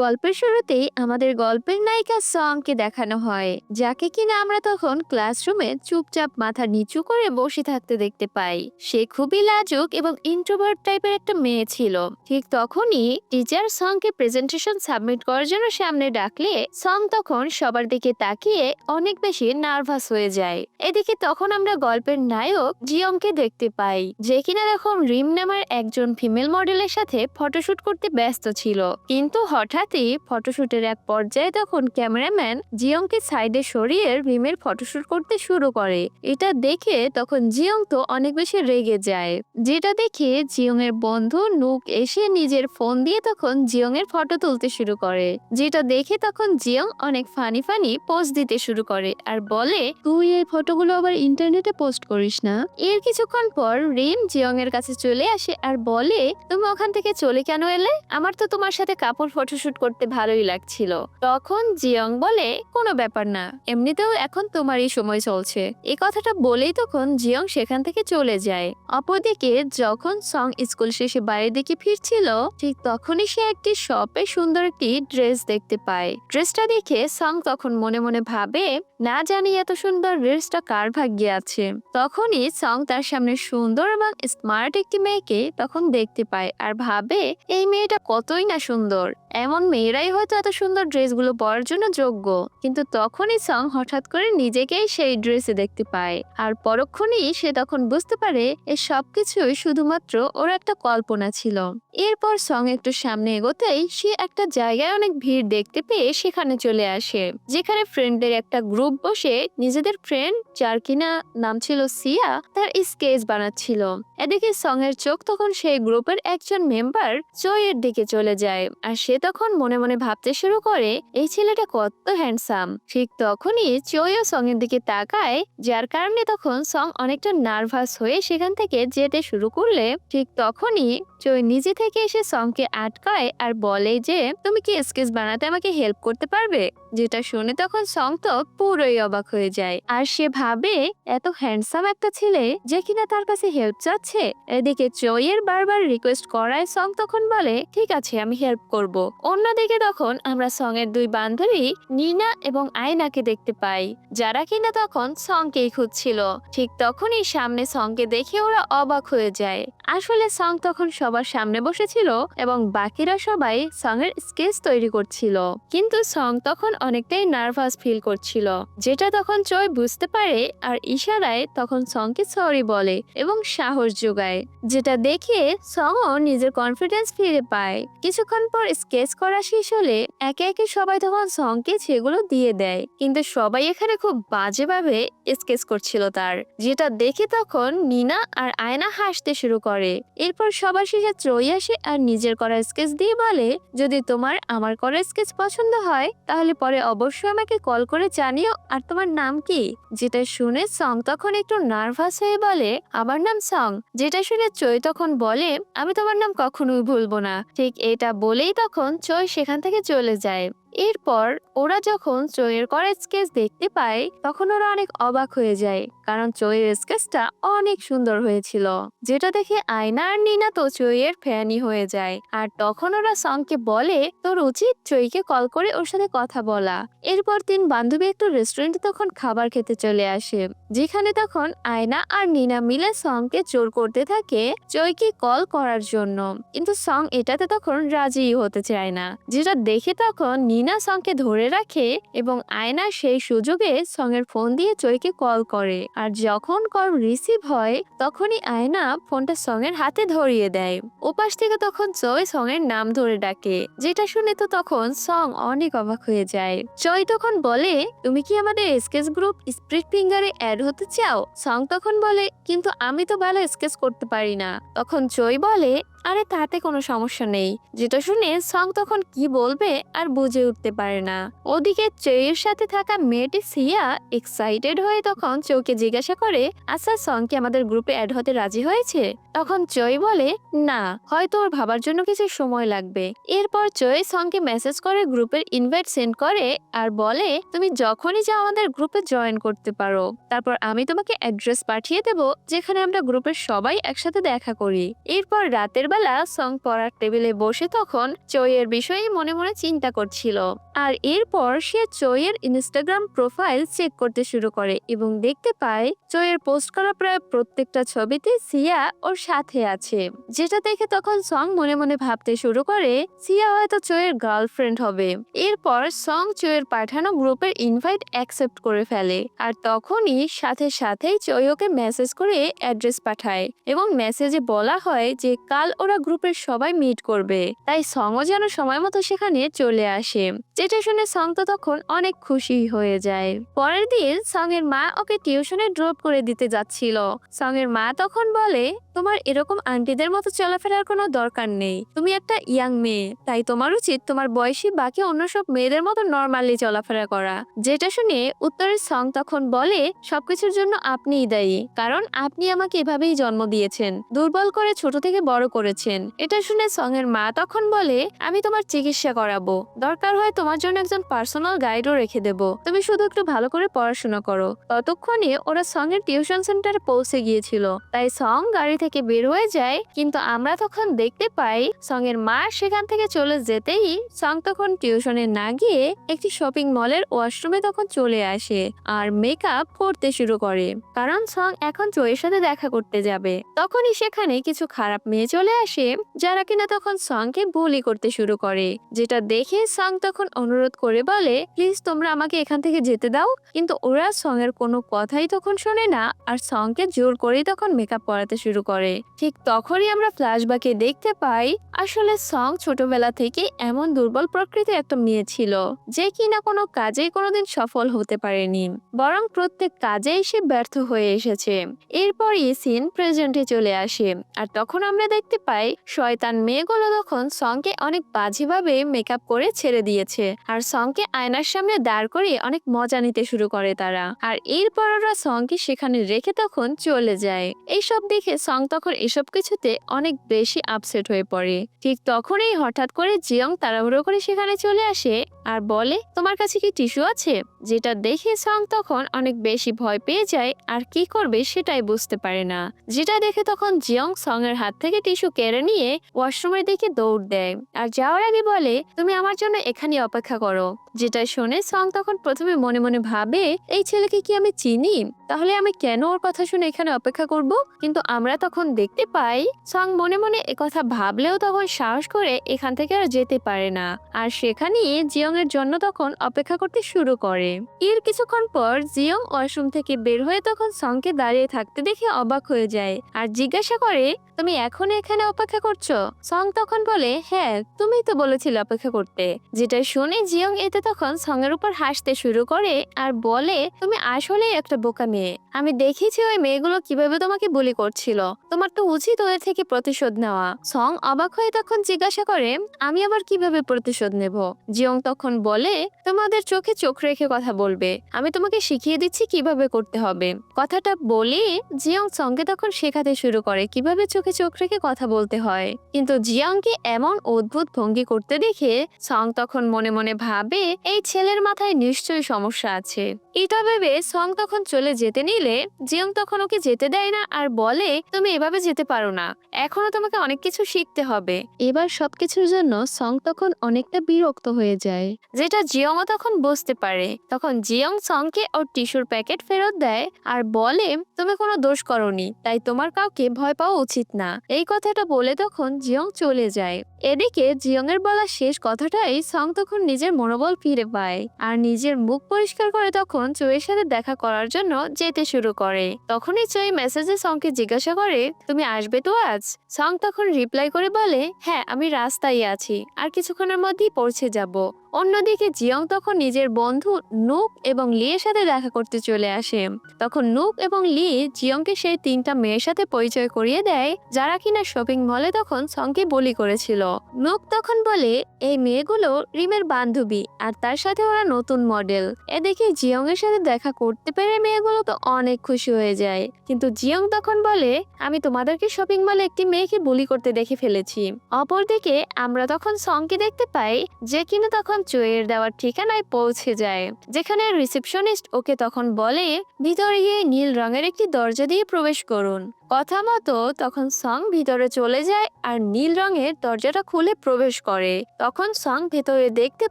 গল্পের শুরুতেই আমাদের গল্পের নায়িকা সংকে দেখানো হয়, যাকে কিনা আমরা তখন ক্লাসরুমে চুপচাপ মাথা নিচু করে বসে থাকতে দেখতে পাই। সে খুবই লাজুক এবং ইন্ট্রোভার্ট টাইপের একটা মেয়ে ছিল। ঠিক তখনই টিচার সংকে প্রেজেন্টেশন সাবমিট করার জন্য সামনে ডাকলে সং তখন সবার দিকে তাকিয়ে অনেক বেশি নার্ভাস হয়ে যায়। এদিকে তখন আমরা গল্পের নায়ক জিয়ংকে দেখতে পাই, যে কিনা তখন রিম নামের একজন ফিমেল মডেলের সাথে ফটোশুট করতে ব্যস্ত ছিল। কিন্তু হঠাৎই ফটোশুটের এক পর্যায়ে তখন ক্যামেরাম্যান জিয়ংকে সাইডে সরিয়ে রিমের ফটোশুট করতে শুরু করে। এটা দেখে তখন জিয়ং তো অনেক বেশি রেগে যায়, যেটা দেখে জিয়ং এর বন্ধু নুক এসে নিজের ফোন দিয়ে তখন জিয়ং এর ফটো তুলতে শুরু করে। যেটা দেখে তখন জিয়ং অনেক ফানি ফানি পোস্ট দিতে শুরু করে আর বলে, তুই এই ফটোগুলো আবার ইন্টারনেটে পোস্ট করিস না। এর কিছুক্ষণ পর রিম জিয়ং এর কাছে চলে আসে আর বলে, তুমি ওখান থেকে চলে কেন এলে? আমার তো তোমার সাথে কাপড় ফটোশুট করতে ভালোই লাগছিল। তখন জিয়ং বলে, কোনো ব্যাপার না, এমনিতেও এখন তোমারই সময় চলছে। এই কথাটা বলেই তখন জিয়ং সেখান থেকে চলে যায়। অপরদিকে যখন সং স্কুল শেষে বাড়ির দিকে ফিরছিল, ঠিক তখনই সে একটি শপে সুন্দর একটি ড্রেস দেখতে পায়। ড্রেসটা দেখে সং তখন মনে মনে ভাবে, না জানি এত সুন্দর ড্রেসটা কার ভাগ্যে আছে। তখনই সং তার সামনে সুন্দর এবং স্মার্ট একটি মেয়েকে তখন দেখতে পায় আর ভাবে, এই মেয়েটা কতই না সুন্দর। এমন মেয়েরাই হয়তো এত সুন্দর ড্রেসগুলো পরার জন্য যোগ্য। কিন্তু তখনই সং হঠাৎ করে নিজেকেই সেই ড্রেসে দেখতে পায় আর পরক্ষণেই সে তখন বুঝতে পারে এই সবকিছুই শুধুমাত্র ওর একটা কল্পনা ছিল। এরপর সং একটু সামনে এগোতেই সে একটা জায়গায় অনেক ভিড় দেখতে পেয়ে সেখানে চলে আসে, যেখানে ফ্রেন্ডদের একটা গ্রুপ বসে নিজেদের ফ্রেন্ড, যার কিনা নাম ছিল সিয়া, তার স্কেচ বানাচ্ছিল। এদিকে সং এর চোখ তখন সেই গ্রুপের একজন মেম্বার চয়ের দিকে চলে যায় আর সে তখন মনে মনে ভাবতে শুরু করে, এই ছেলেটা কত হ্যান্ডসাম। ঠিক তখনই চয়ও সং এর দিকে তাকায়, যার কারণে তখন সং অনেকটা নার্ভাস হয়ে সেখান থেকে যেতে শুরু করলে ঠিক তখনই চয় নিজে থেকে এসে সংকে আটকায় আর বলে যে, তুমি কি স্কেচ বানাতে আমাকে হেল্প করতে পারবে? যেটা শুনে তখন সং তো পুরোই অবাক হয়ে যায় আর সে ভাবে, এত হ্যান্ডসাম একটা ছেলে যে কিনা তার কাছে হেল্প চাচ্ছে। এদিকে চয়ের বারবার রিকোয়েস্ট করায় সং তখন বলে, ঠিক আছে, আমি হেল্প করব। অন্যদিকে তখন আমরা সং এর দুই বান্ধবী নিনা এবং আয়নাকে দেখতে পাই, যারা কিনা তখন সংকেই খুঁজছিল। ঠিক তখনই সামনে সংকে দেখে ওরা অবাক হয়ে যায়। আসলে সং তখন সবার সামনে বসেছিল এবং বাকিরা সবাই সং এর স্কেচ তৈরি করছিল। কিন্তু সং তখন অনেকটাই নার্ভাস ফিল করছিল, যেটা তখন চয় বুঝতে পারে আর ইশারায় তখন সংকে সরি বলে এবং সাহস যোগায়। যেটা দেখে সংও নিজের কনফিডেন্স ফিরে পায়। কিছুক্ষণ পর স্কেচ করা শেষ হলে একে একে সবাই তখন সংকে সেগুলো দিয়ে দেয়, কিন্তু সবাই এখানে খুব বাজেভাবে স্কেচ করছিল তার, যেটা দেখে তখন নিনা আর আয়না হাসতে শুরু করে। এরপর সবার শেষে ত্রয়ী আসে আর নিজের করা স্কেচ দিয়ে বলে, যদি তোমার আমার করা স্কেচ পছন্দ হয় তাহলে পরে অবশ্যই আমাকে কল করে জানিও। আর তোমার নাম কি? যেটা শুনে সং তখন একটু নার্ভাস হয়ে বলে, আমার নাম সং। যেটা শুনে চয় তখন বলে, আমি তোমার নাম কখনোই ভুলবো না। ঠিক এটা বলেই তখন চয় সেখান থেকে চলে যায়। এরপর ওরা যখন চয়ের করা স্কেচ দেখতে পায় তখন ওরা অনেক অবাক হয়ে যায়, কারণ চয়ের স্কেচটা অনেক সুন্দর হয়েছিল। যেটা দেখে আয়না আর নিনা তো চয়ের ফ্যানই হয়ে যায় আর তখন ওরা সংকে বলে, তোর উচিত চইকে কল করে ওর সাথে কথা বলা। এরপর তিন বান্ধবী একটু রেস্টুরেন্টে তখন খাবার খেতে চলে আসে, যেখানে তখন আয়না আর নিনা মিলে সংকে জোর করতে থাকে চইকে কল করার জন্য। কিন্তু সং এটাতে তখন রাজি হতে চায় না, যেটা দেখে তখন নিনা সংকে ধরে রাখে এবং আয়না সেই সুযোগে সং এর ফোন দিয়ে চইকে কল করে। আর যখন কল রিসিভ হয় তখনই আয়না ফোনটা সং এর হাতে ধরিয়ে দেয়। ওপাশ থেকে তখন চয় সং এর নাম ধরে ডাকে, যেটা শুনে তো তখন সং অনেক অবাক হয়ে যায়। চয় তখন বলে, তুমি কি আমাদের স্কেচ গ্রুপ স্প্রিট ফিঙ্গারে অ্যাড হতে চাও? সং তখন বলে, কিন্তু আমি তো ভালো স্কেচ করতে পারি না। তখন চয় বলে, আরে তাতে কোনো সমস্যা নেই। যেটা শুনে সং তখন কি বলবে আর বুঝে উঠতে পারে না। ওদিকে চয়ের সাথে থাকা মেয়েটি সিয়া এক্সাইটেড হয়ে তখন চৌকে জিজ্ঞাসা করে, আচ্ছা সং কি আমাদের গ্রুপে অ্যাড হতে রাজি হয়েছে? তখন চয় বলে, না, হয়তো ওর ভাবার জন্য কিছু সময় লাগবে। এরপর চয় সংকে মেসেজ করে গ্রুপের ইনভাইট সেন্ড করে আর বলে, তুমি যখনই যাও আমাদের গ্রুপে জয়েন করতে পারো। তারপর আমি তোমাকে অ্যাড্রেস পাঠিয়ে দেব, যেখানে আমরা গ্রুপের সবাই একসাথে দেখা করি। এরপর রাতের সন্ধ্যাবেলা সং পড়ার টেবিলে বসে তখন চইয়ের বিষয়ে মনে মনে চিন্তা করছিল। আর এরপর সে চইয়ের ইনস্টাগ্রাম প্রোফাইল চেক করতে শুরু করে এবং দেখতে পায় চইয়ের পোস্ট করা প্রায় প্রত্যেকটা ছবিতে সিয়া ওর সাথে আছে, যেটা দেখে তখন সং মনে মনে ভাবতে শুরু করে সিয়া হয়তো চইয়ের গার্লফ্রেন্ড হবে। এরপর সং চইয়ের পাঠানো গ্রুপের ইনভাইট অ্যাকসেপ্ট করে ফেলে আর তখনই সাথে সাথেই চই ওকে মেসেজ করে অ্যাড্রেস পাঠায় এবং মেসেজে বলা হয় যে কাল ওরা গ্রুপের সবাই মিট করবে, তাই সংও যেন সময় মতো সেখানে চলে আসে। যেটা শুনে সং তো তখন অনেক খুশি হয়ে যায়। পরের দিন সং এর মা ওকে টিউশনে ড্রপ করে দিতে যাচ্ছিল। সং এর মা তখন বলে, তোমার এরকম আন্টিদের মতো চলাফেরার কোনো দরকার নেই, তুমি একটা ইয়াং মেয়ে, তাই তোমার উচিত তোমার বয়সী বাকি অন্য সব মেয়েদের মতো নর্মালি চলাফেরা করা। যেটা শুনে উত্তরের সং তখন বলে, সবকিছুর জন্য আপনিই দায়ী, কারণ আপনি আমাকে এভাবেই জন্ম দিয়েছেন, দুর্বল করে ছোট থেকে বড় করেছেন। এটা শুনে সং এর মা তখন বলে, আমি তোমার চিকিৎসা করাবো, দরকার হয় তোমার জন্য একজন পার্সোনাল গাইডও রেখে দেব, তুমি শুধু একটু ভালো করে পড়াশোনা করো। ততক্ষণে ওরা সং এর টিউশন সেন্টারে পৌঁছে গিয়েছিল, তাই সং গাড়ি থেকে বের হয়ে যায়। কিন্তু আমরা তখন দেখতে পাই সং এর মা সেখান থেকে চলে যেতেই সং তখন টিউশনে না গিয়ে একটি শপিং মলের ওয়াশরুমে তখন চলে আসে আর মেকআপ করতে শুরু করে, কারণ সং এখন চইয়ের সাথে দেখা করতে যাবে। তখনই সেখানে কিছু খারাপ মেয়ে চলে আসে যারা কিনা তখন সংকে বুলি করতে শুরু করে, যেটা দেখে সং তখন অনুরোধ করে বলে, প্লিজ তোমরা আমাকে এখান থেকে যেতে দাও। কিন্তু ওরা সং এর কোনো কথাই তখন শোনে না আর সংকে জোর করেই তখন মেকআপ করাতে শুরু করে। ঠিক তখনই আমরা ফ্ল্যাশব্যাকে দেখতে পাই আসলে সং ছোটবেলা থেকে এমন দুর্বল প্রকৃতির একটা মেয়ে ছিল যে কিনা কোনো কাজেই কোনোদিন সফল হতে পারেনি, বরং প্রত্যেক কাজেই সে ব্যর্থ হয়ে এসেছে। এরপর এই সিন প্রেজেন্টে চলে আসে আর তখন আমরা দেখতে পাই শয়তান মেয়েগুলো তখন সংকে অনেক বাজেভাবে মেকআপ করে ছেড়ে দিয়েছে আর সংকে আয়নার সামনে দাঁড় করে অনেক মজা নিতে শুরু করে তারা। আর এরপর ওরা সংকে সেখানে রেখে তখন চলে যায়। এইসব দেখে সং তখন এসব কিছুতে অনেক বেশি আপসেট হয়ে পড়ে। ঠিক তখনই হঠাৎ করে জিয়ং তাড়াহুড়ো করে সেখানে চলে আসে আর বলে, তোমার কাছে কি টিস্যু আছে? যেটা দেখে সং তখন অনেক বেশি ভয় পেয়ে যায় আর কি করবে সেটাই বুঝতে পারে না। যেটা দেখে তখন জিয়ং সং এর হাত থেকে টিস্যু কেড়ে নিয়ে ওয়াশরুমের দিকে দৌড় দেয় আর যাওয়ার আগে বলে, তুমি আমার জন্য এখানে অপেক্ষা করো। যেটা শুনে সং তখন প্রথমে মনে মনে ভাবে, এই ছেলেকে কি আমি চিনি? তাহলে আমি কেন ওর কথা শুনে এখানে অপেক্ষা করব? কিন্তু আমরা তখন দেখতে পাই সং মনে মনে একথা ভাবলেও তখন সাহস করে এখান থেকে আর যেতে পারে না আর সেখানে জিয়ং এর জন্য তখন অপেক্ষা করতে শুরু করে। এর কিছুক্ষণ পর জিয়ং ওয়াশরুম থেকে বের হয়ে তখন সংকে দাঁড়িয়ে থাকতে দেখে অবাক হয়ে যায় আর জিজ্ঞাসা করে, তুমি এখন এখানে অপেক্ষা করছো? সং তখন বলে, হ্যাঁ, তুমি তো বলেছিলে অপেক্ষা করতে। যেটা শুনে জিয়ং এতে তখন সং এর উপর হাসতে শুরু করে আর বলে, তুমি আসলে একটা বোকা মেয়ে, আমি দেখেছি ওই মেয়েগুলো কিভাবে তোমাকে বুলি করছিল, তোমার তো উচিত ওদের থেকে প্রতিশোধ নেওয়া। সং অবাক হয়ে তখন জিজ্ঞাসা করে, আমি আবার কিভাবে প্রতিশোধ নেব? জিয়ং তখন বলে, তোমাদের চোখে চোখ রেখে কথা বলবে, আমি তোমাকে শিখিয়ে দিচ্ছি কিভাবে করতে হবে। কথাটা বলে জিয়ং সঙ্গে তখন শেখাতে শুরু করে কিভাবে চোখে চোখ রেখে কথা বলতে হয়। কিন্তু জিয়ংকে এমন অদ্ভুত ভঙ্গি করতে দেখে সং তখন মনে মনে ভাবে, এই ছেলের মাথায় নিশ্চয়ই সমস্যা আছে। এটা ভেবে সং তখন চলে যেতে নিলে জিয়ং তখন ওকে যেতে দেয় না আর বলে, তুমি এভাবে যেতে পারো না, এখনো তোমাকে অনেক কিছু শিখতে হবে। এবার সবকিছুর জন্য সং তখন অনেকটা বিরক্ত হয়ে যায়, যেটা জিয়ংও তখন বুঝতে পারে। তখন জিয়ং সংকে ওর টিস্যুর প্যাকেট ফেরত দেয় আর বলে, তুমি কোনো দোষ করনি, তাই তোমার কাউকে ভয় পাওয়া উচিত না। এই কথাটা বলে তখন জিয়ং চলে যায়। এদিকে জিয়ং এর বলা শেষ কথাটাই সং তখন নিজের মনোবল ফিরে পায় আর নিজের মুখ পরিষ্কার করে তখন চইয়ের সাথে দেখা করার জন্য যেতে শুরু করে। তখনই চই মেসেজে সংকে জিজ্ঞাসা করে, তুমি আসবে তো আজ? সং তখন রিপ্লাই করে বলে, হ্যাঁ, আমি রাস্তায় আছি, আর কিছুক্ষণের মধ্যেই পৌঁছে যাব। অন্যদিকে জিয়ং তখন নিজের বন্ধু নুক এবং লি এর সাথে দেখা করতে চলে আসে। তখন নুক এবং লি জিয়ংকে সেই 3টা মেয়ের সাথে পরিচয় করিয়ে দেয় যারা কিনা শপিং মলে তখন সংকে বলি করেছিল। নুক তখন বলে, এই মেয়েগুলো রিমের বান্ধবী আর তার সাথে ওরা নতুন মডেল। এদিকে জিয়ং এর সাথে দেখা করতে পেরে মেয়েগুলো তো অনেক খুশি হয়ে যায়। কিন্তু জিয়ং তখন বলে, আমি তোমাদেরকে শপিং মলে একটি মেয়েকে বুলি করতে দেখে ফেলেছি। অপরদিকে আমরা তখন সংকে দেখতে পাই যে কিনা তখন চইয়ের দেওয়ার ঠিকানায় পৌঁছে যায়, যেখানে রিসেপশনিস্ট ওকে তখন বলে, ভিতরে গিয়ে নীল রঙের একটি দরজা দিয়ে প্রবেশ করুন। কথা মতো তখন সং ভিতরে চলে যায় আর নীল রঙের দরজাটা খুলে প্রবেশ করে। তখন সং ভেতরে দেখতে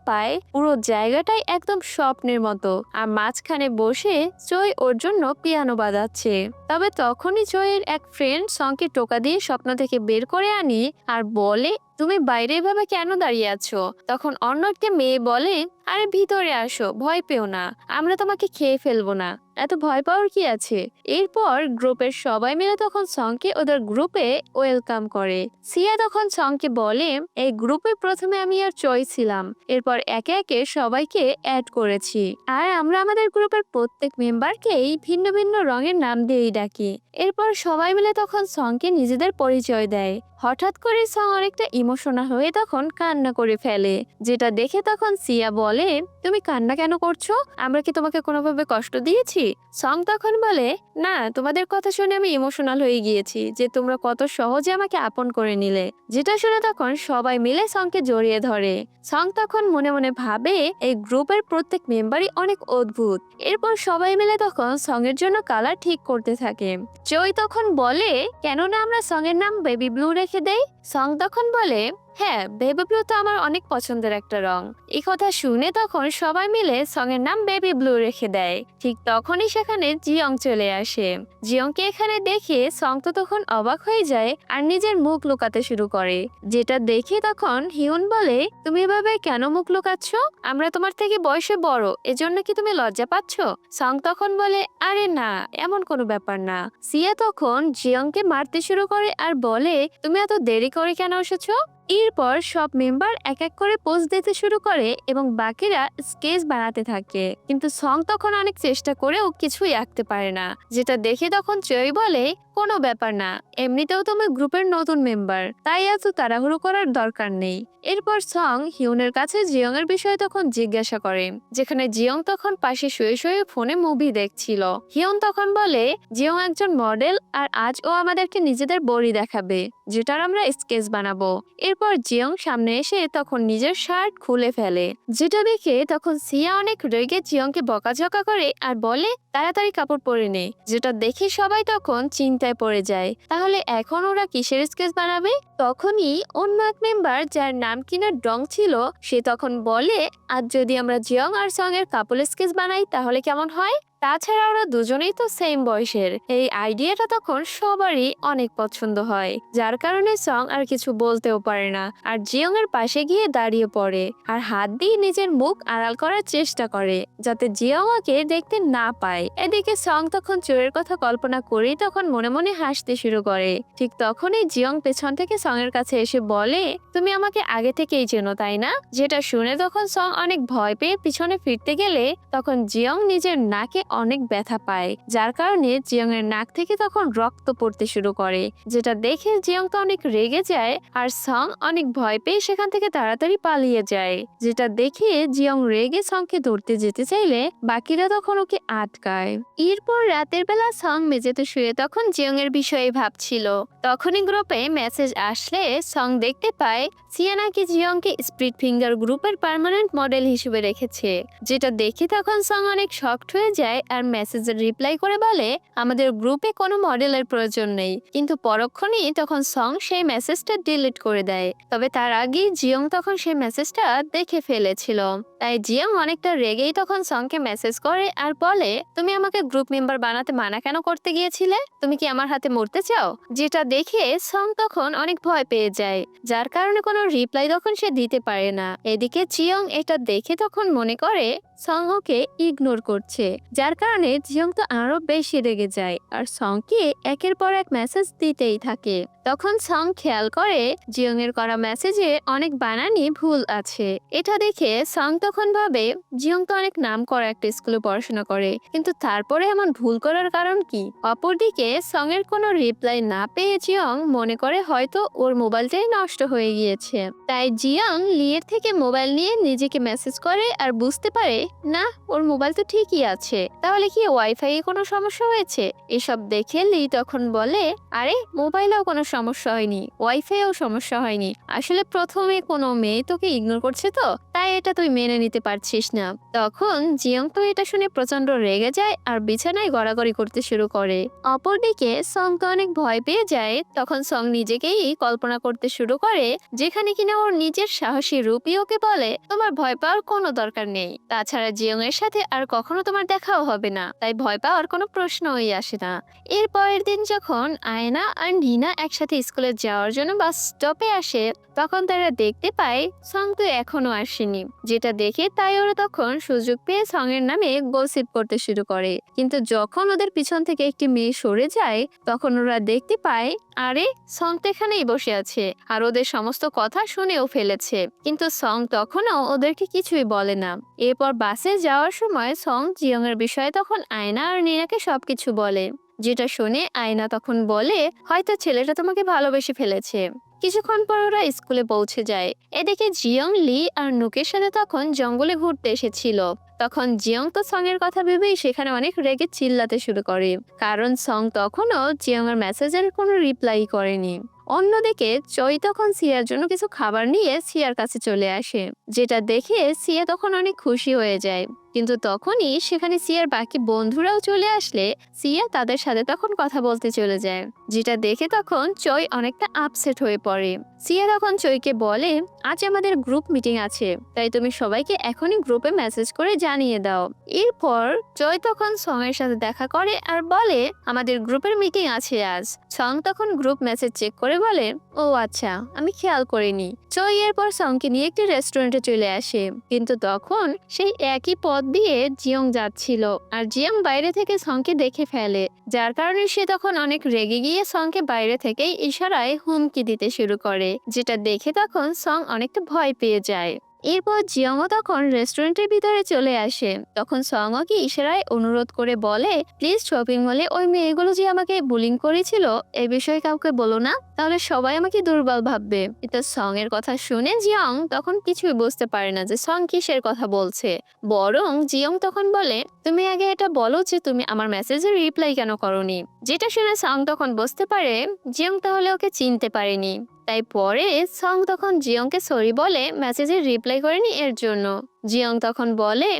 পায় পুরো জায়গাটাই একদম স্বপ্নের মতো, আর মাঝখানে বসে চই ওর জন্য পিয়ানো বাজাচ্ছে। তবে তখনই চইয়ের এক ফ্রেন্ড সংকে টোকা দিয়ে স্বপ্ন থেকে বের করে আনি আর বলে, তুমি বাইরে এভাবে কেন দাঁড়িয়ে আছো? তখন অন্য একটা মেয়ে বলে, আরে ভিতরে আসো, ভয় পেও না, আমরা তোমাকে খেয়ে ফেলবো না, এত ভয় পাওয়ার কি আছে। এরপর গ্রুপের সবাই মিলে তখন সংকে ওদের গ্রুপে ওয়েলকাম করে। সিয়া তখন সংকে বলে, এই গ্রুপে প্রথমে আমি আর চয় ছিলাম, এরপর একে একে সবাইকে অ্যাড করেছি, আর আমরা আমাদের গ্রুপের প্রত্যেক মেম্বারকেই ভিন্ন ভিন্ন রঙের নাম দিয়েই ডাকি। এরপর সবাই মিলে তখন সংকে নিজেদের পরিচয় দেয়। হঠাৎ করে সং অনেকটা ইমোশনাল হয়ে তখন কান্না করে ফেলে, যেটা দেখে তখন সিয়া বলে, তুমি কান্না কেন করছো? আমরা কি তোমাকে কোনোভাবে কষ্ট দিয়েছি? সং তখন বলে, না, তোমাদের কথা শুনে আমি ইমোশনাল হয়ে গিয়েছি যে তোমরা কত সহজে আমাকে আপন করে নিলে। যেটা শুনে তখন সবাই মিলে সংকে জড়িয়ে ধরে। সং তখন মনে মনে ভাবে এই গ্রুপের প্রত্যেক মেম্বারই অনেক অদ্ভুত। এরপর সবাই মিলে তখন সং এর জন্য কালার ঠিক করতে থাকে। চই তখন বলে, কেননা আমরা সং এর নাম বেবি ব্লু রেখে দেই। সং তখন বলে, হ্যাঁ, বেবি ব্লু তো আমার অনেক পছন্দের একটা রং। এই কথা শুনে তখন সবাই মিলে সং এর নাম বেবি ব্লু রেখে দেয়। ঠিক তখনই সেখানে জিয়ং চলে আসে। জিয়ংকে এখানে দেখে সং তো তখন অবাক হয়ে যায় আর নিজের মুখ লুকাতে শুরু করে। যেটা দেখে তখন হিউন বলে, তুমি এভাবে কেন মুখ লুকাচ্ছ? আমরা তোমার থেকে বয়সে বড়, এজন্য কি তুমি লজ্জা পাচ্ছ? সং তখন বলে, আরে না, এমন কোনো ব্যাপার না। সিয়া তখন জিয়ংকে মারতে শুরু করে আর বলে, তুমি এত দেরি করে কেন এসেছো? এরপর সব মেম্বার এক এক করে পোজ দিতে শুরু করে এবং বাকিরা স্কেচ বানাতে থাকে, কিন্তু সং তখন অনেক চেষ্টা করেও কিছুই আঁকতে পারে না। যেটা দেখে তখন চই বলে, কোনো ব্যাপার না, এমনিতেও তুমি গ্রুপের নতুন মেম্বার, তাই এত তাড়াহুড়ো করার দরকার নেই। এরপর সং হিউনের কাছে জিয়ং এর বিষয়ে তখন জিজ্ঞাসা করে, যেখানে জিয়ং তখন পাশে শুয়ে শুয়ে ফোনে মুভি দেখছিল। হিউন তখন বলে, জিয়ং একজন মডেল আর আজ ও আমাদেরকে নিজেদের বডি দেখাবে, যেটার আমরা স্কেচ বানাবো। এরপর জিয়ং সামনে এসে তখন নিজের শার্ট খুলে ফেলে, যেটা দেখে তখন সিয়া অনেক রেগে জিয়ংকে বকাঝকা করে আর বলে, তাড়াতাড়ি কাপড় পরে নে। যেটা দেখে সবাই তখন চিন্তায় পড়ে যায়, তাহলে এখন ওরা কিসের স্কেচ বানাবে? তখনই অন্য এক মেম্বার, যার নাম কিনা ডং ছিল, সে তখন বলে, আজ যদি আমরা জিয়ং আর সং এর কাপল স্কেচ বানাই তাহলে কেমন হয়? তাছাড়া ওরা দুজনেই তো সেম বয়সের। এই আইডিয়াটা তখন সবারই অনেক পছন্দ হয়, যার কারণে সং আর কিছু বলতেও পারে না আর জিয়ং এর পাশে গিয়ে দাঁড়িয়ে পড়ে আর হাত দিয়ে নিজের মুখ আড়াল করার চেষ্টা করে যাতে জিয়ং ওকে দেখতে না পায়। এদিকে সং তখন চোরের কথা কল্পনা করেই তখন মনে মনে হাসতে শুরু করে। ঠিক তখনই জিয়ং পেছন থেকে সং এর কাছে এসে বলে, তুমি আমাকে আগে থেকেই চেনো তাই না? যেটা শুনে তখন সং অনেক ভয় পেয়ে পিছনে ফিরতে গেলে তখন জিয়ং নিজের নাকে অনেক ব্যথা পায়, যার কারণে জিয়ং এর নাক থেকে তখন রক্ত পড়তে শুরু করে। যেটা দেখে জিয়ং তো অনেক রেগে যায় আর সং অনেক ভয় পেয়ে সেখান থেকে তাড়াতাড়ি পালিয়ে যায়। যেটা দেখে জিয়ং রেগে সংকে ধরতে যেতে চাইলে বাকিরা তখন ওকে আটকায়। এরপর রাতের বেলা সং মেঝেতে শুয়ে তখন জিয়ং এর বিষয়ে ভাবছিল। তখনই গ্রুপে মেসেজ আসলে সং দেখতে পায় সিয়া নাকি জিয়ংকে স্প্রিট ফিঙ্গার গ্রুপের পার্মানেন্ট মডেল হিসেবে রেখেছে। যেটা দেখে তখন সং অনেক শকড হয়ে যায় আর মেসেজের রিপ্লাই করে বলে, আমাদের গ্রুপে কোনো মডেলের প্রয়োজন নেই। কিন্তু পরক্ষণেই তখন সং সেই মেসেজটা ডিলিট করে দেয়। তবে তার আগে জিয়ং তখন সেই মেসেজটা দেখে ফেলেছিল, তাই জিয়ং অনেকটা রেগেই তখন সংকে মেসেজ করে আর বলে, তুমি আমাকে গ্রুপ মেম্বার বানাতে মানা কেন করতে গিয়েছিলে? তুমি কি আমার হাতে মরতে চাও? যেটা দেখে সং তখন অনেক ভয় পেয়ে যায়, যার কারণে কোনো রিপ্লাই তখন সে দিতে পারে না। এদিকে জিয়ং এটা দেখে তখন মনে করে সং ওকে ইগনোর করছে, যার কারণে জিয়ং তো আরো বেশি রেগে যায় আর সংকে একের পর এক মেসেজ দিতেই থাকে। তখন সং খেয়াল করে জিয়ং এর করা মেসেজে অনেক বানানি ভুল আছে। এটা দেখে সং তখন ভাবে, জিয়ং তো অনেক নাম করা একটা স্কুলে পড়াশোনা করে, কিন্তু তারপরে এমন ভুল করার কারণ কি? অপরদিকে সং এর কোনো রিপ্লাই না পেয়ে জিয়ং মনে করে হয়তো ওর মোবাইলটাই নষ্ট হয়ে গিয়েছে। তাই জিয়ং লিয়ের থেকে মোবাইল নিয়ে নিজেকে মেসেজ করে আর বুঝতে পারে না, ওর মোবাইল তো ঠিকই আছে, তাহলে কি ওয়াইফাই এ কোনো সমস্যা হয়েছে? এসব দেখে লি তখন বলে, আরে মোবাইলেও কোনো সমস্যা হয়নি, ওয়াইফাইও সমস্যা হয়নি, আসলে প্রথমে কোনো মেয়ে তোকে ইগনোর করছে তো, তাই এটা তুই মেনে নিতে পারছিস না। তখন জিয়ং তো এটা শুনে প্রচন্ড রেগে যায় আর বিছানায় গড়াগড়ি করতে শুরু করে। অপরদিকে সং তো অনেক ভয় পেয়ে যায়। তখন সং নিজেকেই কল্পনা করতে শুরু করে যেখানে কিনা ওর নিজের সাহসী রূপই ওকে বলে তোমার ভয় পাওয়ার কোনো দরকার নেই, তাছাড়া জিয়ং এর সাথে আর কখনো তোমার দেখাও হবে না, তাই ভয় পাওয়ার কোনো প্রশ্নই আসে না। এর পরের দিন যখন আয়না আর নিনা একসাথে স্কুলে যাওয়ার জন্য বাস স্টপে আসে, তখন তারা দেখতে পায় সং তো এখনো আসেনি, যেটা দেখে তাই ওরা তখন সুযোগ পেয়ে সং এর নামে গসিপ করতে শুরু করে। কিন্তু যখন ওদের পিছন থেকে একটি মেয়ে সরে যায়, তখন ওরা দেখতে পায় আরে সং তো এখানেই বসে আছে আর ওদের সমস্ত কথা শুনেও ফেলেছে। কিন্তু সং তখনও ওদেরকে কিছুই বলে না। এরপর বাসে যাওয়ার সময় সং জিয়ং এর বিষয়ে তখন আয়না আর নীনাকে সবকিছু বলে, যেটা শুনে আয়না তখন বলে হয়তো ছেলেটা তোমাকে ভালোবেসে ফেলেছে। কিছুক্ষণ পর ওরা স্কুলে পৌঁছে যায়। এদিকে জিয়ং, লি আর নুকের সাথে তখন জঙ্গলে ঘুরতে এসেছিল। তখন জিয়ং তো সং এর কথা ভেবেই সেখানে অনেক রেগে চিল্লাতে শুরু করে, কারণ সং তখনও জিয়ং এর মেসেজের কোনো রিপ্লাই করেনি। অন্যদিকে চই তখন সিয়ার জন্য কিছু খাবার নিয়ে সিয়ার কাছে চলে আসে, যেটা দেখে সিয়া তখন অনেক খুশি হয়ে যায়। কিন্তু তখনই সেখানে সিয়ার বাকি বন্ধুরাও চলে আসলে সিয়া তাদের সাথে তখন কথা বলতে চলে যায়, যেটা দেখে তখন চই অনেকটা আপসেট হয়ে পড়ে। সিয়া তখন চইকে বলে আজ আমাদের গ্রুপ মিটিং আছে, তাই তুমি সবাইকে এখনই গ্রুপে মেসেজ করে জানিয়ে দাও। এরপর চই তখন সং এর সাথে দেখা করে আর বলে আমাদের গ্রুপের মিটিং আছে আজ। সং তখন গ্রুপ মেসেজ চেক করে বলে ও আচ্ছা, আমি খেয়াল করিনি। চই এরপর সংকে নিয়ে একটি রেস্টুরেন্টে চলে আসে, কিন্তু তখন সেই একই পথ দিয়ে জিয়ং যাচ্ছিল আর জিয়ং বাইরে থেকে সংকে দেখে ফেলে, যার কারণে সে তখন অনেক রেগে গিয়ে সংকে বাইরে থেকেই ইশারায় হুমকি দিতে শুরু করে, যেটা দেখে তখন সং অনেকটা ভয় পেয়ে যায়। এরপর জিয়ংও তখন রেস্টুরেন্টের ভিতরে চলে আসে। তখন সংকে ইশারায় অনুরোধ করে বলে প্লিজ শপিং মলে ওই মেয়েগুলো যে আমাকে বুলিং করেছিল এই বিষয়ে কাউকে বলো না, তাহলে সবাই আমাকে দুর্বল ভাববে। এটা সং এর কথা শুনে জিয়ং তখন কিছুই বুঝতে পারে না যে সং কিসের কথা বলছে। বরং জিয়ং তখন বলে তুমি আগে এটা বলো যে তুমি আমার মেসেজের রিপ্লাই কেন করোনি। যেটা শুনে সং তখন বুঝতে পারে জিয়ং তাহলে ওকে চিনতে পারেনি। তাই পরে সং তখন জিয়ংকে সরি বলে মেসেজের রিপ্লাই করেনি এর জন্য। জিয়ং তখন বলে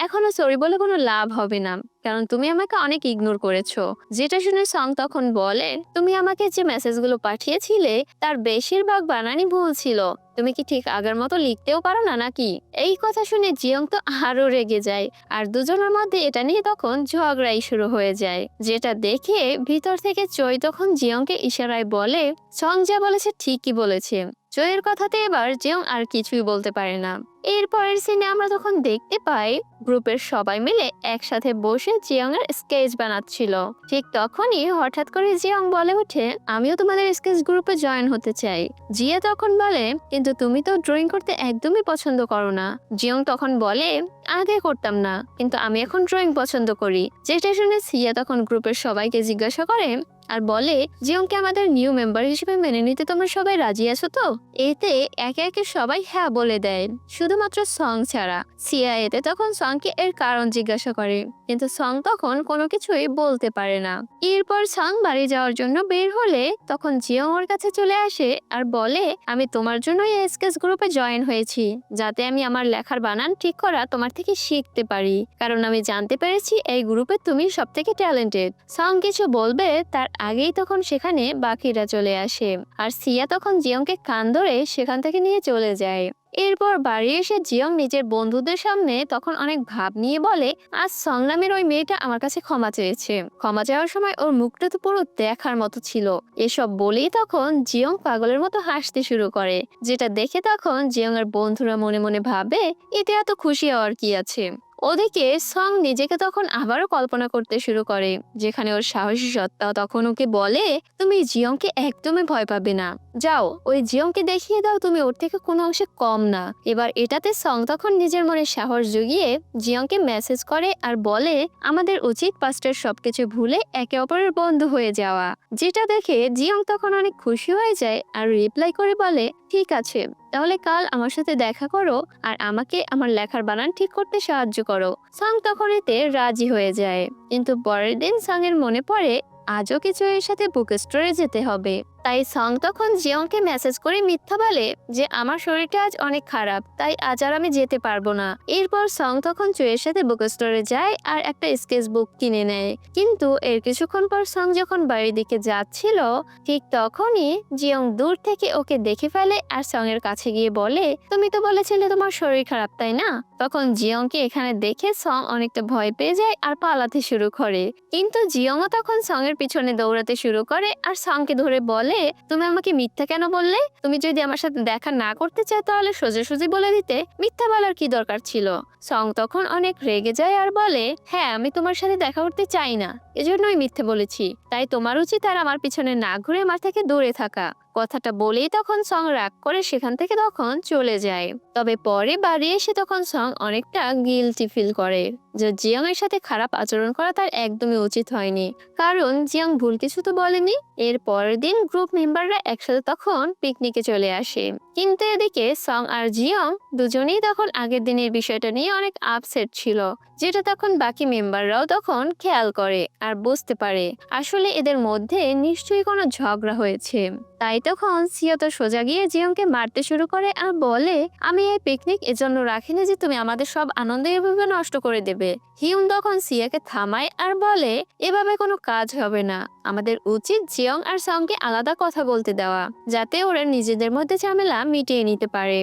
এখনো সরি বলে কোনো লাভ হবে না, কারণ তুমি আমাকে অনেক ইগনোর করেছো। যেটা শুনে সং তখন বলে তুমি আমাকে যে মেসেজগুলো পাঠিয়েছিলে তার বেশিরভাগ বানানই ভুল ছিল, তুমি কি ঠিক আগের মতো লিখতেও পারো না নাকি। এই কথা শুনে জিয়ং তো আরো রেগে যায় আর দুজনের মধ্যে এটা নিয়ে তখন ঝগড়াই শুরু হয়ে যায়। যেটা দেখে ভিতর থেকে চই তখন জিয়ংকে ইশারায় বলে সং যা বলেছে ঠিকই বলেছে। চইয়ের কথাতে এবার জিয়ং আর কিছুই বলতে পারে না। এরপরের সিনে আমরা তখন দেখতে পাই গ্রুপের সবাই মিলে একসাথে বসে জিয়ং এর স্কেচ বানাচ্ছিল। ঠিক তখনই হঠাৎ করে জিয়ং বলে ওঠে আমিও তোমাদের স্কেচ গ্রুপে জয়েন হতে চাই। জিয়া তখন বলে কিন্তু তুমি তো ড্রয়িং করতে একদমই পছন্দ করো না। জিয়ং তখন বলে আগে করতাম না, কিন্তু আমি এখন ড্রয়িং পছন্দ করি। যেটা শুনে সিয়া তখন গ্রুপের সবাইকে জিজ্ঞাসা করে আর বলে জিয়ংকে আমাদের নিউ মেম্বার হিসেবে মেনে নিতে তোমরা সবাই রাজি আছো তো। এতে একে একে সবাই হ্যাঁ বলে দেয়, শুধুমাত্র সং ছাড়া। সিয়া এতে তখন সংকে এর কারণ জিজ্ঞাসা করে, কিন্তু সং তখন কোনো কিছুই বলতে পারে না। এরপর সং বাড়ি যাওয়ার জন্য বের হলে তখন জিয়ং ওর কাছে চলে আসে আর বলে আমি তোমার জন্যই এই স্কেচ গ্রুপে জয়েন হয়েছি, যাতে আমি আমার লেখার বানান ঠিক করা তোমার থেকে শিখতে পারি, কারণ আমি জানতে পেরেছি এই গ্রুপে তুমি সব থেকে ট্যালেন্টেড। সং কিছু বলবে তার আগেই তখন সেখানে বাকিরা চলে আসে আর সিয়া তখন জিয়ংকে কান ধরে সেখান থেকে নিয়ে চলে যায়। এরপর বাড়ি এসে জিয়ং নিজের বন্ধুদের সামনে তখন অনেক ভাব নিয়ে বলে আজ সং নামের ওই মেয়েটা আমার কাছে ক্ষমা চেয়েছে, ক্ষমা চাওয়ার সময় ওর মুখটা তো পুরো দেখার মতো ছিল। এসব বলেই তখন জিয়ং পাগলের মতো হাসতে শুরু করে, যেটা দেখে তখন জিয়ং এর বন্ধুরা মনে মনে ভাবে এতে এত খুশি হওয়ার কি আছে। ওদিকে সং নিজেকে তখন আবারও কল্পনা করতে শুরু করে, যেখানে ওর সাহসী সত্তা তখন ওকে বলে তুমি জিয়ংকে একদমই ভয় পাবে না, যাও ওই জিয়ংকে দেখিয়ে দাও তুমি ওর থেকে কোনো অংশে কম না। এবার এটাতে সং তখন নিজের মনে সাহস জুগিয়ে জিয়ংকে মেসেজ করে আর বলে আমাদের উচিত পাস্টের সবকিছু ভুলে একে অপরের বন্ধু হয়ে যাওয়া। যেটা দেখে জিয়ং তখন অনেক খুশি হয়ে যায় আর রিপ্লাই করে বলে ঠিক আছে, তাহলে কাল আমার সাথে দেখা করো আর আমাকে আমার লেখার বানান ঠিক করতে সাহায্য করো। সং তখন এতে রাজি হয়ে যায়, কিন্তু পরের দিন সং এর মনে পড়ে আজও কিছু এর সাথে বুক স্টোরে যেতে হবে। তাই সং তখন জিয়ংকে মেসেজ করে মিথ্যা বলে যে আমার শরীরটা আজ অনেক খারাপ, তাই আজ আর আমি যেতে পারবো না। এরপর সং তখন চুয়ের সাথে বুক স্টোরে যায় আর একটা স্কেচ বুক কিনে নেয়। কিন্তু এর কিছুক্ষণ পর সং যখন বাড়ির দিকে যাচ্ছিল, ঠিক তখনই জিয়ং দূর থেকে ওকে দেখে ফেলে আর সং এর কাছে গিয়ে বলে, তুমি তো বলেছিলে তোমার শরীর খারাপ, তাই না? তখন জিয়ংকে এখানে দেখে সং অনেকটা ভয় পেয়ে যায় আর পালাতে শুরু করে। কিন্তু জিয়ংও তখন সং এর পিছনে দৌড়াতে শুরু করে আর সংকে ধরে বলে, তুমি আমাকে মিথ্যা কেন বললে? তুমি যদি আমার সাথে দেখা না করতে চাও তাহলে সোজাসুজি বলে দিতে, মিথ্যা বলার কি দরকার ছিল? সং তখন অনেক রেগে যায় আর বলে, হ্যাঁ আমি তোমার সাথে দেখা করতে চাই না, এজন্যই মিথ্যে বলেছি। তাই তোমার উচিত আর আমার পিছনে না ঘুরে আমার থেকে দূরে থাকা। কথাটা বলেই তখন সং রাগ করে সেখান থেকে তখন চলে যায়। তবে পরে বাড়ি এসে তখন সং অনেকটা গিলটি ফিল করে যে জিয়ং এর সাথে খারাপ আচরণ করা তার একদমই উচিত হয়নি, কারণ জিয়ং ভুল কিছু তো বলেনি। এর পরের দিন গ্রুপ মেম্বাররা একসাথে তখন পিকনিকে চলে আসে। কিন্তু এদিকে সং আর জিয়ং দুজনেই তখন আগের দিনের বিষয়টা নিয়ে অনেক আপসেট ছিল, যেটা তখন বাকি মেম্বাররাও তখন খেয়াল করে আর বুঝতে পারে আসলে এদের মধ্যে নিশ্চয়ই কোনো ঝগড়া হয়েছে। তাই তখন সিয়া তো সোজা গিয়ে জিয়ংকে মারতে শুরু করে আর বলে, আমি এই পিকনিক এজন্য রাখিনি যে তুমি আমাদের সব আনন্দ এভাবে নষ্ট করে দেবে। হিউন তখন সিয়াকে থামায় আর বলে, এভাবে কোনো কাজ হবে না, আমাদের উচিত জিয়ং আর সংকে আলাদা কথা বলতে দেওয়া, যাতে ওরা নিজেদের মধ্যে ঝামেলা মিটিয়ে নিতে পারে।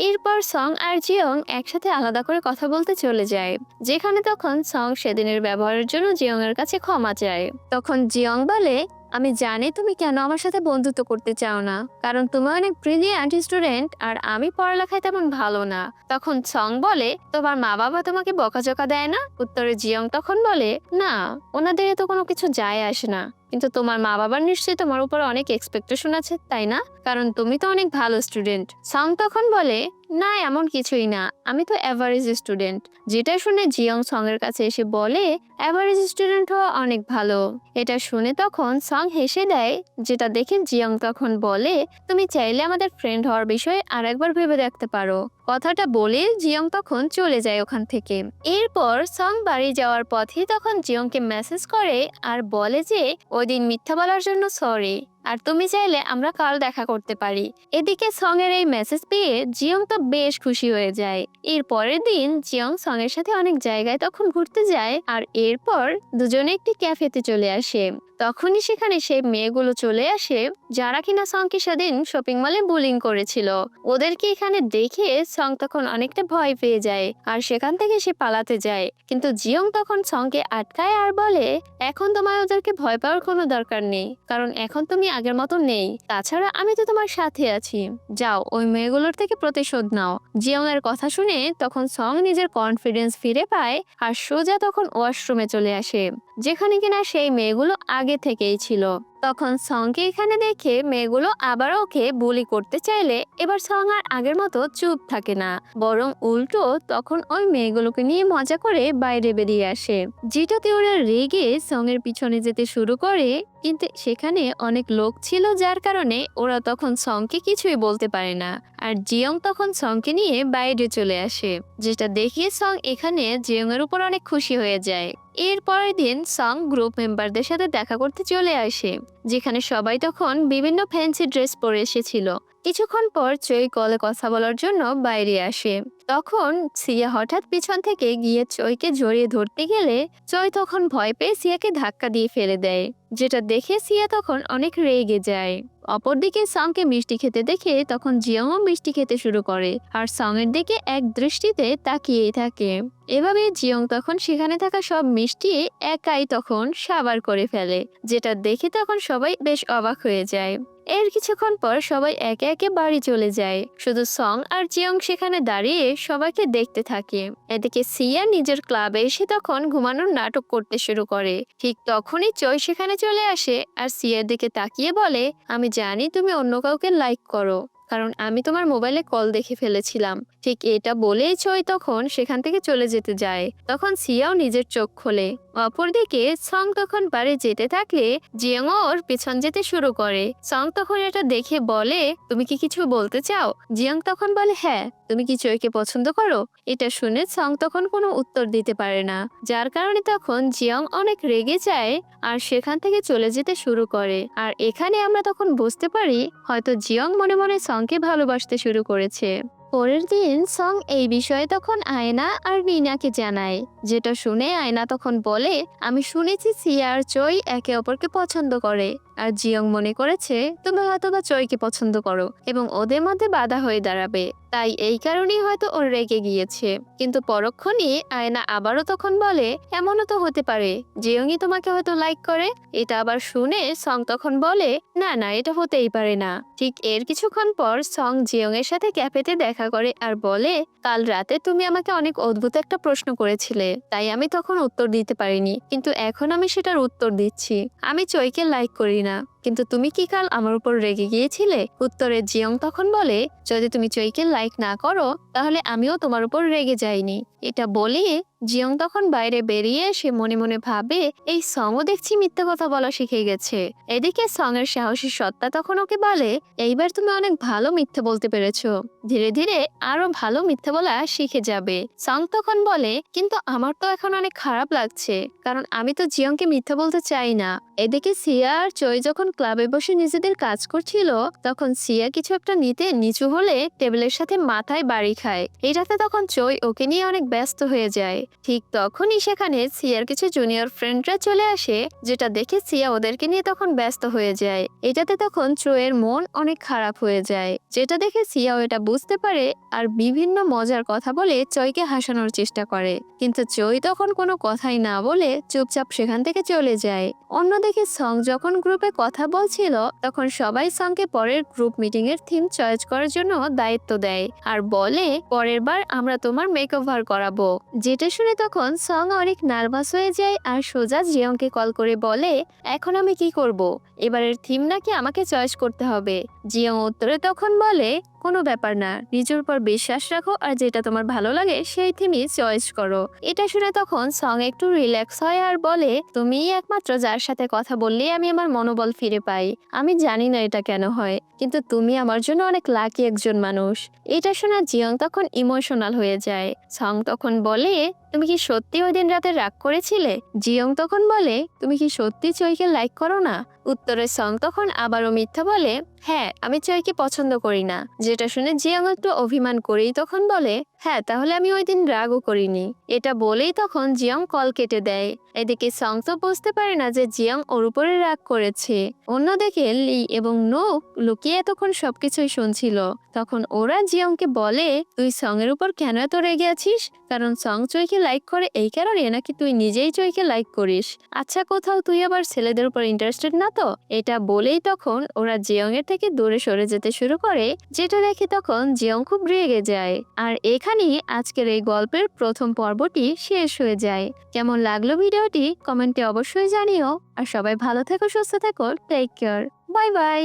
এরপর সং আর জিয়ং একসাথে আলাদা করে কথা বলতে চলে যায়, যেখানে তখন সং সেদিনের ব্যবহারের জন্য জিয়ং এর কাছে ক্ষমা চায়। তখন জিয়ং বলে, আমি জানি তুমি কেন আমার সাথে বন্ধুত্ব করতে চাও না, কারণ তুমি অনেক ব্রিলিয়ান্ট স্টুডেন্ট আর আমি পড়ালেখায় তেমন ভালো না। তখন সং বলে, তোমার মা বাবা তোমাকে বকাঝকা দেয় না? উত্তরে জিয়ং তখন বলে, না, ওনাদের তো কোনো কিছু যায় আসে না, কিন্তু তোমার মা বাবার নিশ্চয়ই তোমার উপর অনেক এক্সপেকটেশন আছে, তাই না? কারণ তুমি তো অনেক ভালো স্টুডেন্ট। সং তখন বলে, না এমন কিছুই না, আমি তো এভারেজ স্টুডেন্ট। যেটা শুনে জিয়ং সং এর কাছে এসে বলে, এভারেজ স্টুডেন্ট হওয়া অনেক ভালো। এটা শুনে তখন সং হেসে দেয়, যেটা দেখে জিয়ং তখন বলে, তুমি চাইলে আমাদের ফ্রেন্ড হওয়ার বিষয়ে আরেকবার ভেবে দেখতে পারো। কথাটা বলে জিয়ং তখন চলে যায় ওখান থেকে। এরপর সং বাড়ি যাওয়ার পথে তখন জিয়ংকে মেসেজ করে আর বলে যে ওই দিন মিথ্যা বলার জন্য সরি, আর তুমি চাইলে আমরা কাল দেখা করতে পারি। এদিকে সং এর এই মেসেজ পেয়ে জিয়ং তো বেশ খুশি হয়ে যায়। এর পরের দিন জিয়ং সং এর সাথে অনেক জায়গায় তখন ঘুরতে যায় আর এরপর দুজনে একটি ক্যাফেতে চলে আসে। তখনই সেখানে সেই মেয়েগুলো চলে আসে যারা কিনা সংকে সেদিন শপিং মলে বুলিং করেছিল। ওদেরকে এখানে দেখে সং তখন অনেকটা ভয় পেয়ে যায় আর সেখান থেকে সে পালাতে যায়। কিন্তু জিয়ং তখন সংকে আটকায় আর বলে, এখন তোমার ওদেরকে ভয় পাওয়ার কোনো দরকার নেই, কারণ এখন তুমি আগের মতো নেই। তাছাড়া আমি তো তোমার সাথে আছি, যাও ওই মেয়েগুলোর থেকে প্রতিশোধ নাও। জিয়ং এর কথা শুনে তখন সং নিজের কনফিডেন্স ফিরে পায় আর সোজা তখন ওয়াশরুমে চলে আসে, যেখানে কিনা সেই মেয়েগুলো আগে থেকেই ছিল। তখন সংকে এখানে দেখে মেয়েগুলো আবার ওকে বুলি করতে চাইলে এবার সং আর আগের মতো চুপ থাকে না, বরং উল্টো তখন ওই মেয়েগুলোকে নিয়ে মজা করে বাইরে বেরিয়ে আসে। যেটাতে ওরা রেগে সং এর পিছনে যেতে শুরু করে, কিন্তু সেখানে অনেক লোক ছিল যার কারণে ওরা তখন সংকে কিছুই বলতে পারে না। আর জিয়ং তখন সংকে নিয়ে বাইরে চলে আসে, যেটা দেখিয়ে সং এখানে জিয়ং এর উপর অনেক খুশি হয়ে যায়। এর পরের দিন সং গ্রুপ মেম্বারদের সাথে দেখা করতে চলে আসে, যেখানে সবাই তখন বিভিন্ন ফ্যান্সি ড্রেস পরে এসেছিল। কিছুক্ষণ পর চই কলে কথা বলার জন্য বাইরে আসে। তখন সিয়া হঠাৎ পিছন থেকে গিয়ে চইকে জড়িয়ে ধরতে গেলে চই তখন ভয় পেয়ে সিয়াকে ধাক্কা দিয়ে ফেলে দেয়, যেটা দেখে সিয়া তখন অনেক রেগে যায়। অপরদিকে সংকে মিষ্টি খেতে দেখে তখন জিয়ংও মিষ্টি খেতে শুরু করে আর সং এর দিকে এক দৃষ্টিতে তাকিয়েই থাকে। এভাবে জিয়ং তখন সেখানে থাকা সব মিষ্টি একাই তখন সাবার করে ফেলে, যেটা দেখে তখন সবাই বেশ অবাক হয়ে যায়। এর কিছুক্ষণ পর সবাই একে একে বাড়ি চলে যায়, শুধু সং আর জিয়ং সেখানে দাঁড়িয়ে সবাইকে দেখতে থাকে। এদিকে সিয়া নিজের ক্লাবে এসে তখন ঘুমানোর নাটক করতে শুরু করে। ঠিক তখনই চই সেখানে চলে আসে আর সিয়ার দিকে তাকিয়ে বলে, আমি জানি তুমি অন্য কাউকে লাইক করো, কারণ আমি তোমার মোবাইলে কল দেখে ফেলেছিলাম। ঠিক এটা বলেই চই তখন সেখান থেকে চলে যেতে যায়। তখন সিয়াও নিজের চোখ খোলে। অপরদিকে সং তখন বাড়ি যেতে থাকলে জিয়ং ওর পিছন যেতে শুরু করে। সং তখন এটা দেখে বলে, তুমি কি কিছু বলতে চাও? জিয়ং তখন বলে, হ্যাঁ। তুমি কি চইকে পছন্দ করো? এটা শুনে সং তখন কোনো উত্তর দিতে পারে না, যার কারণে তখন জিয়ং অনেক রেগে যায় আর সেখান থেকে চলে যেতে শুরু করে। আর এখানে আমরা তখন বুঝতে পারি হয়তো জিয়ং মনে মনে সংকে ভালোবাসতে শুরু করেছে। পরের দিন সং এই বিষয়ে তখন আয়না আর রিনাকে জানায়, যেটা শুনে আয়না তখন বলে, আমি শুনেছি সিয়া আর চই একে অপরকে পছন্দ করে, আর জিয়ং মনে করেছে তুমি হয়তোবা চইকে পছন্দ করো এবং ওদের মধ্যে বাধা হয়ে দাঁড়াবে, তাই এই কারণেই হয়তো ওর রেগে গিয়েছে। কিন্তু পরক্ষণে আয়না আবারও তখন বলে, এমনও তো হতে পারে জিয়ংই তোমাকে হয়তো লাইক করে। এটা আবার শুনে সং তখন বলে, না না, এটা হতেই পারে না। ঠিক এর কিছুক্ষণ পর সং জিয়ং এর সাথে ক্যাফেতে দেখা করে আর বলে, কাল রাতে তুমি আমাকে অনেক অদ্ভুত একটা প্রশ্ন করেছিলে, তাই আমি তখন উত্তর দিতে পারিনি, কিন্তু এখন আমি সেটার উত্তর দিচ্ছি। আমি চইকে লাইক করি না, কিন্তু তুমি কি কাল আমার উপর রেগে গিয়েছিলে? উত্তরে জিয়ং তখন বলে, যদি তুমি চইকে লাইক না করো তাহলে আমিও তোমার উপর রেগে যাইনি। এটা বলে জিয়ং তখন বাইরে বেরিয়ে সে মনে মনে ভাবে, এই সংও দেখছি মিথ্যে কথা বলা শিখে গেছে। এদিকে সং এর সাহসী সত্তা তখন ওকে বলে, এইবার তুমি অনেক ভালো মিথ্যে বলতে পেরেছো, ধীরে ধীরে আরো ভালো মিথ্যে বলা শিখে যাবে। সং তখন বলে, কিন্তু আমার তো এখন অনেক খারাপ লাগছে, কারণ আমি তো জিয়ংকে মিথ্যে বলতে চাই না। এদিকে সিয়া আর চই যখন ক্লাবে বসে নিজেদের কাজ করছিল, তখন সিয়া কিছু একটা নিতে নিচু হলে টেবিলের সাথে মাথায় বাড়ি খায়। এটাতে তখন চই ওকে নিয়ে অনেক ব্যস্ত হয়ে যায়। ঠিক তখনই সেখানে সিয়ার কিছু জুনিয়র ফ্রেন্ডরা চলে আসে, যেটা দেখে সিয়া ওদেরকে নিয়ে তখন ব্যস্ত হয়ে যায়। এটাতে তখন চইয়ের মন অনেক খারাপ হয়ে যায়, যেটা দেখে সিয়াও এটা বুঝতে পারে আর বিভিন্ন মজার কথা বলে চইকে হাসানোর চেষ্টা করে। কিন্তু চই তখন কোনো কথাই না বলে চুপচাপ সেখান থেকে চলে যায়। অন্যদিকে সং যখন গ্রুপে কথা বলছিল, তখন সবাই সংকে পরের গ্রুপ মিটিং এর থিম চয়েস করার জন্য দায়িত্ব দেয় আর বলে, পরের বার আমরা তোমার মেকওভার করাবো। যেটা শুনে তখন সং অনেক নার্ভাস হয়ে যায় আর সোজা জিয়ংকে কল করে বলে, এখন আমি কি করব? এবারের থিম নাকি আমাকে চয়েস করতে হবে। জিয়ং উত্তরে তখন বলে, কোনো ব্যাপার না, নিজের উপর বিশ্বাস রাখো আর যেটা তোমার ভালো লাগে সেই থিমই চয়েস করো। এটা শুনে তখন সং একটু রিল্যাক্স হয় আর বলে, তুমিই একমাত্র যার সাথে কথা বললেই আমি আমার মনোবল ফিরে পাই। আমি জানি না এটা কেন হয়, কিন্তু তুমি আমার জন্য অনেক লাকি একজন মানুষ। এটা শুনে জিয়ং তখন ইমোশনাল হয়ে যায়। সং তখন বলে, তুমি কি সত্যি ওই দিন রাতে রাগ করেছিলে? জিয়ং তখন বলে, তুমি কি সত্যি চইকে লাইক করো না? উত্তরে সং তখন আবারও মিথ্যা বলে, হ্যাঁ, আমি চইকে পছন্দ করি না। যেটা শুনে জিয়ং একটু অভিমান করেই তখন বলে, হ্যাঁ, তাহলে আমি ওই দিন রাগও করিনি। এটা বলেই তখন জিয়ং কল কেটে দেয়। এদিকে সং তো বুঝতে পারে না যে জিয়ং ওর উপরে রাগ করেছে। অন্যদিকে লি এবং নোক লুকিয়ে এতক্ষণ সবকিছুই শুনছিল। তখন ওরা জিয়ংকে বলে, তুই সং এর উপর কেন এত রেগে আছিস? কারণ সং চইকে লাইক করে এই কারণে, নাকি তুই নিজেই চইকে লাইক করিস? আচ্ছা, কোথাও তুই আবার ছেলেদের উপর ইন্টারেস্টেড না তো? এটা বলেই তখন ওরা জিয়ং এর থেকে দূরে সরে যেতে শুরু করে, যেটা দেখে তখন জিয়ং খুব রেগে যায়। আর এখানেই আজকের এই গল্পের প্রথম পর্বটি শেষ হয়ে যায়। কেমন লাগলো ভিডিওটি কমেন্টে অবশ্যই জানিও। আর সবাই ভালো থেকো, সুস্থ থেকো, টেক কেয়ার, বাই বাই।